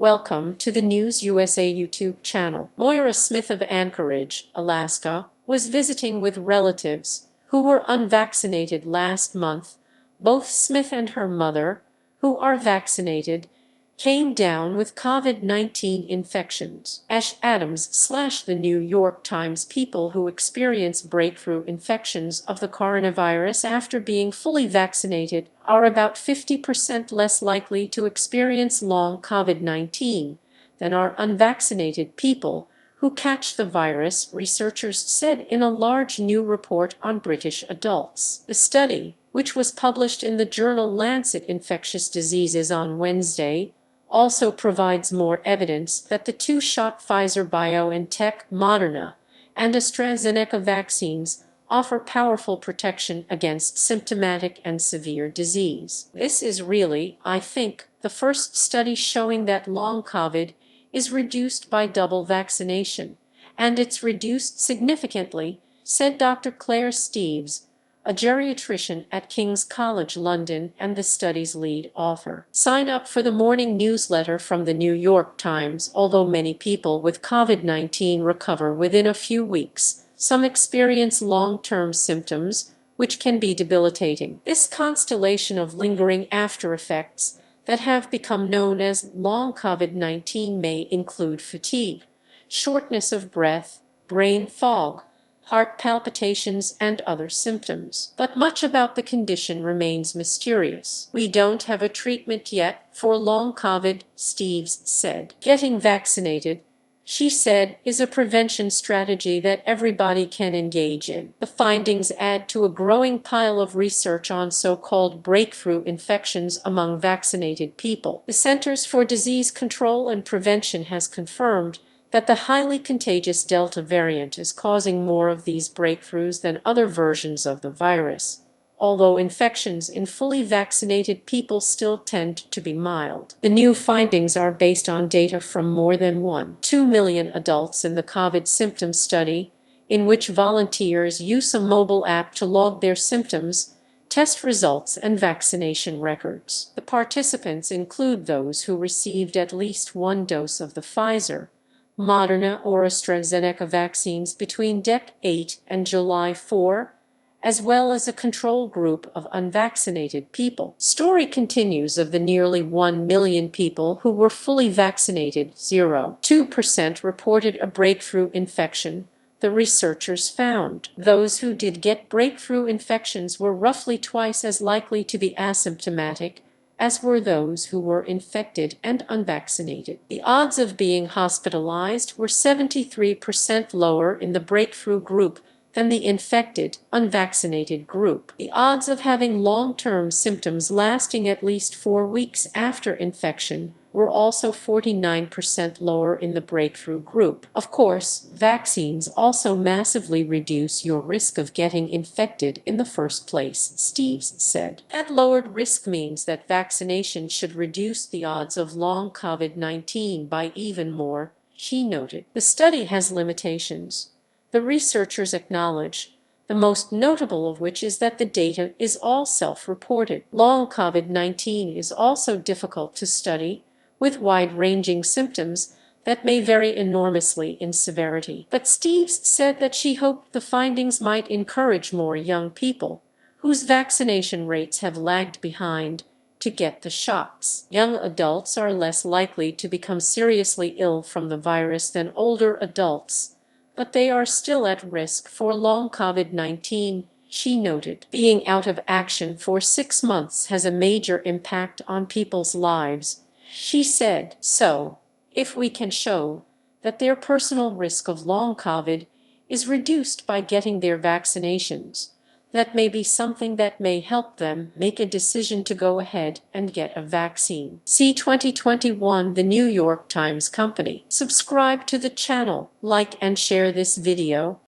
Welcome to the News USA YouTube channel. Moira Smith of Anchorage, Alaska, was visiting with relatives who were unvaccinated last month. Both Smith and her mother, who are vaccinated, came down with COVID-19 infections. Ash Adams/The New York Times: people who experience breakthrough infections of the coronavirus after being fully vaccinated are about 50% less likely to experience long COVID-19 than are unvaccinated people who catch the virus, researchers said in a large new report on British adults. The study, which was published in the journal Lancet Infectious Diseases on Wednesday, also provides more evidence that the two-shot Pfizer-BioNTech, Moderna, and AstraZeneca vaccines offer powerful protection against symptomatic and severe disease. This is really, I think, the first study showing that long COVID is reduced by double vaccination, and it's reduced significantly, said Dr. Claire Steeves, a geriatrician at King's College London and the study's lead author. Sign up for the morning newsletter from the New York Times. Although many people with COVID-19 recover within a few weeks, some experience long-term symptoms, which can be debilitating. This constellation of lingering after-effects that have become known as long COVID-19 may include fatigue, shortness of breath, brain fog, heart palpitations, and other symptoms. But much about the condition remains mysterious. We don't have a treatment yet for long COVID, Steeves said. Getting vaccinated, she said, is a prevention strategy that everybody can engage in. The findings add to a growing pile of research on so-called breakthrough infections among vaccinated people. The Centers for Disease Control and Prevention has confirmed that the highly contagious Delta variant is causing more of these breakthroughs than other versions of the virus, although infections in fully vaccinated people still tend to be mild. The new findings are based on data from more than 1.2 million adults in the COVID symptom study, in which volunteers use a mobile app to log their symptoms, test results, and vaccination records. The participants include those who received at least one dose of the Pfizer, Moderna, or AstraZeneca vaccines between Dec. 8 and July 4, as well as a control group of unvaccinated people. Story continues of the nearly 1 million people who were fully vaccinated. 0.2% reported a breakthrough infection, the researchers found. Those who did get breakthrough infections were roughly twice as likely to be asymptomatic as were those who were infected and unvaccinated. The odds of being hospitalized were 73% lower in the breakthrough group than the infected, unvaccinated group. The odds of having long-term symptoms lasting at least 4 weeks after infection were also 49% lower in the breakthrough group. Of course, vaccines also massively reduce your risk of getting infected in the first place, Steeves said. That lowered risk means that vaccination should reduce the odds of long COVID-19 by even more, she noted. The study has limitations, the researchers acknowledge, the most notable of which is that the data is all self-reported. Long COVID-19 is also difficult to study, with wide-ranging symptoms that may vary enormously in severity. But Steeves said that she hoped the findings might encourage more young people, whose vaccination rates have lagged behind, to get the shots. Young adults are less likely to become seriously ill from the virus than older adults, but they are still at risk for long COVID-19, she noted. Being out of action for 6 months has a major impact on people's lives, she said. So, if we can show that their personal risk of long COVID is reduced by getting their vaccinations, that may be something that may help them make a decision to go ahead and get a vaccine. See 2021 The New York Times Company. Subscribe to the channel, like and share this video,